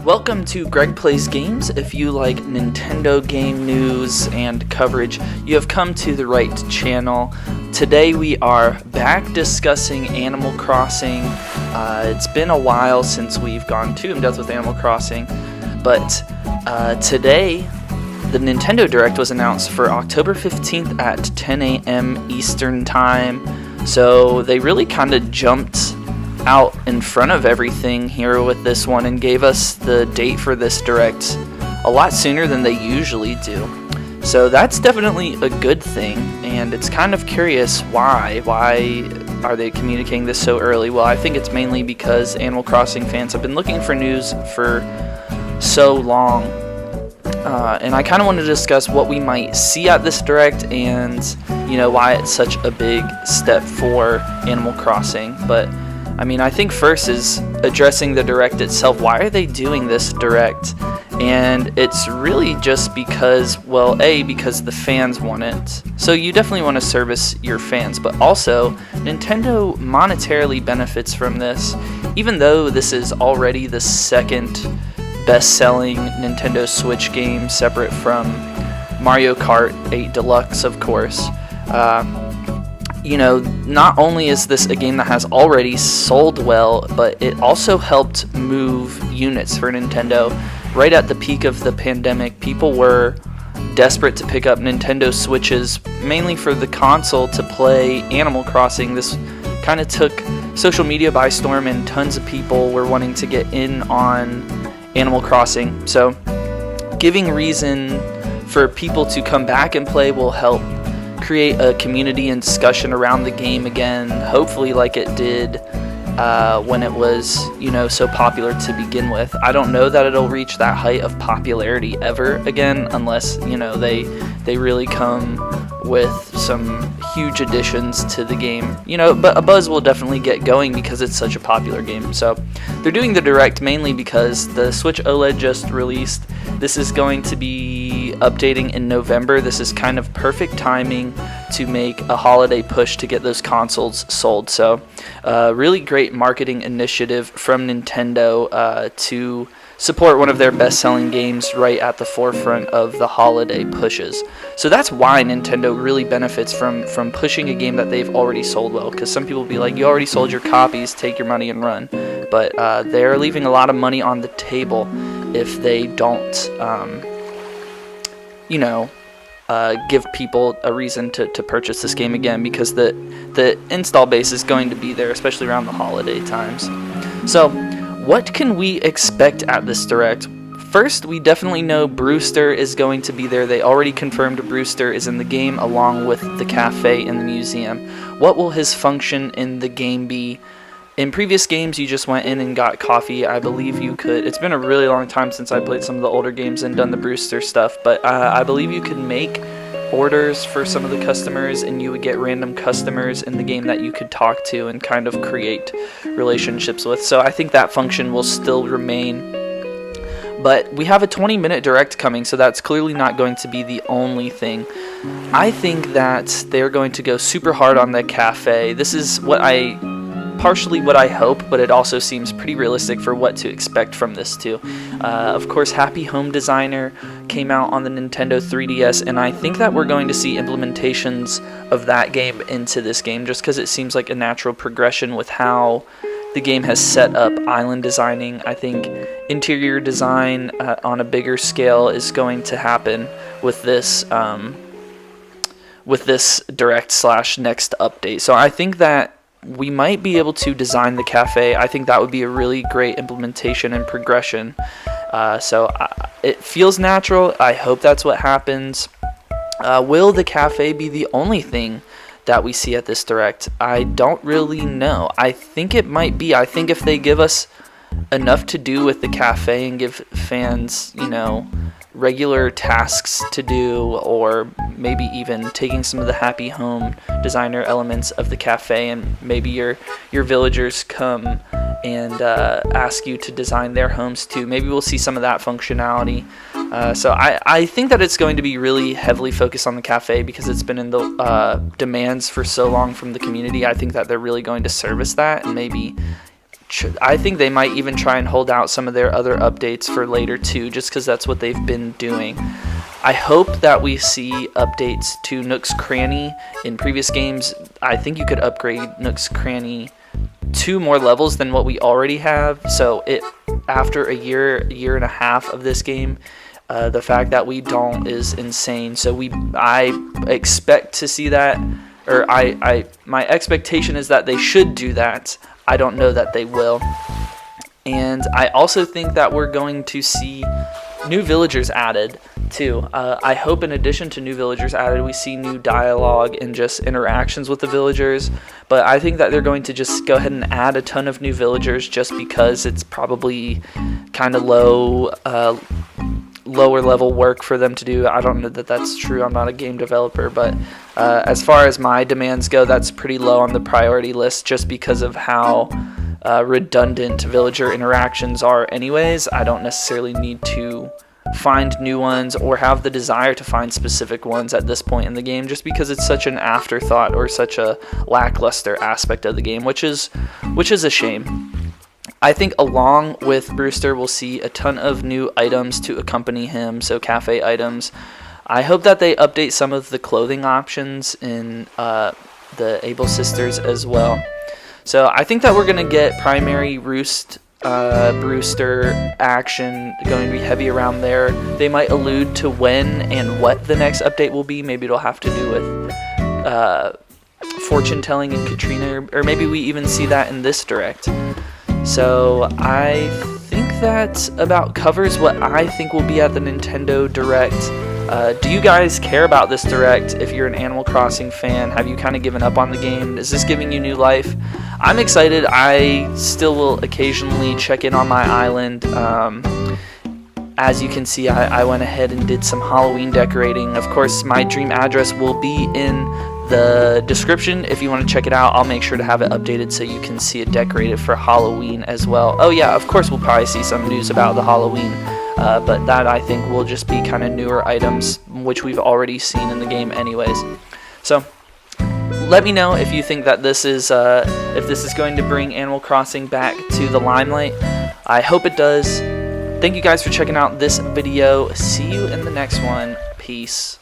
Welcome to Greg Plays Games. If you like Nintendo game news and coverage, you have come to the right channel. Today we are back discussing Animal Crossing. It's been a while since we've gone too in-depth with Animal Crossing, but today the Nintendo Direct was announced for October 15th at 10 a.m. Eastern Time. So they really kind of jumped out in front of everything here with this one and gave us the date for this Direct a lot sooner than they usually do. So that's definitely a good thing, and it's kind of curious why are they communicating this so early. Well, I think it's mainly because Animal Crossing fans have been looking for news for so long, and I kind of want to discuss what we might see at this Direct and why it's such a big step for Animal Crossing. But I think first is addressing the Direct itself. Why are they doing this Direct? And it's really just because, because the fans want it. So you definitely want to service your fans, but also Nintendo monetarily benefits from this. Even though this is already the second best-selling Nintendo Switch game, separate from Mario Kart 8 Deluxe, of course. Not only is this a game that has already sold well, but it also helped move units for Nintendo. Right at the peak of the pandemic, people were desperate to pick up Nintendo Switches, mainly for the console, to play Animal Crossing. This kind of took social media by storm, and tons of people were wanting to get in on Animal Crossing. So giving reason for people to come back and play will help create a community and discussion around the game again, hopefully like it did when it was so popular to begin with. I don't know that it'll reach that height of popularity ever again, unless they really come with some huge additions to the game, but a buzz will definitely get going because it's such a popular game. So they're doing the Direct mainly because the Switch OLED just released. This is going to be updating in November. This is kind of perfect timing to make a holiday push to get those consoles sold. So really great marketing initiative from Nintendo to support one of their best-selling games right at the forefront of the holiday pushes. So that's why Nintendo really benefits from pushing a game that they've already sold well, because some people will be like, you already sold your copies, take your money and run. But they're leaving a lot of money on the table if they don't give people a reason to purchase this game again, because the install base is going to be there, especially around the holiday times. So what can we expect at this Direct? First, we definitely know Brewster is going to be there. They already confirmed Brewster is in the game along with the cafe and the museum. What will his function in the game be? In previous games, you just went in and got coffee. I believe you could. It's been a really long time since I played some of the older games and done the Brewster stuff, but I believe you could make orders for some of the customers, and you would get random customers in the game that you could talk to and kind of create relationships with. So I think that function will still remain. But we have a 20-minute Direct coming, so that's clearly not going to be the only thing. I think that they're going to go super hard on the cafe. This is partially what I hope, but it also seems pretty realistic for what to expect from this too. Of course, Happy Home Designer came out on the Nintendo 3DS, and I think that we're going to see implementations of that game into this game, just because it seems like a natural progression with how the game has set up island designing. I think interior design on a bigger scale is going to happen with this Direct/next update. So I think that we might be able to design the cafe. I think that would be a really great implementation and progression. It feels natural. I hope that's what happens. Will the cafe be the only thing that we see at this Direct? I don't really know. I think it might be. I think if they give us enough to do with the cafe and give fans, regular tasks to do, or maybe even taking some of the Happy Home Designer elements of the cafe, and maybe your villagers come and ask you to design their homes too. Maybe we'll see some of that functionality. So I think that it's going to be really heavily focused on the cafe because it's been in the demands for so long from the community. I think that they're really going to service that and maybe I think they might even try and hold out some of their other updates for later too, just because that's what they've been doing. I hope that we see updates to Nook's Cranny. In previous games, I think you could upgrade Nook's Cranny 2 more levels than what we already have. So after a year and a half of this game, the fact that we don't is insane. So I expect to see that, or my expectation is that they should do that. I don't know that they will. And I also think that we're going to see new villagers added too. I hope in addition to new villagers added, we see new dialogue and just interactions with the villagers. But I think that they're going to just go ahead and add a ton of new villagers just because it's probably kind of lower level work for them to do. I don't know that that's true. I'm not a game developer, but as far as my demands go, that's pretty low on the priority list just because of how redundant villager interactions are anyways. I don't necessarily need to find new ones or have the desire to find specific ones at this point in the game, just because it's such an afterthought or such a lackluster aspect of the game, which is a shame. I think along with Brewster, we'll see a ton of new items to accompany him, so cafe items. I hope that they update some of the clothing options in the Able Sisters as well. So I think that we're going to get primary Brewster action going to be heavy around there. They might allude to when and what the next update will be. Maybe it'll have to do with fortune telling in Katrina, or maybe we even see that in this direct. So I think that about covers what I think will be at the Nintendo Direct. Do you guys care about this Direct? If you're an Animal Crossing fan, have you kind of given up on the game? Is this giving you new life? I'm excited. I still will occasionally check in on my island. As you can see, I went ahead and did some Halloween decorating. Of course, my dream address will be in the description. If you want to check it out, I'll make sure to have it updated so you can see it decorated for Halloween as well. Oh yeah, of course we'll probably see some news about the Halloween, but that I think will just be kind of newer items, which we've already seen in the game anyways. So let me know if you think that this is going to bring Animal Crossing back to the limelight. I hope it does. Thank you guys for checking out this video. See you in the next one. Peace.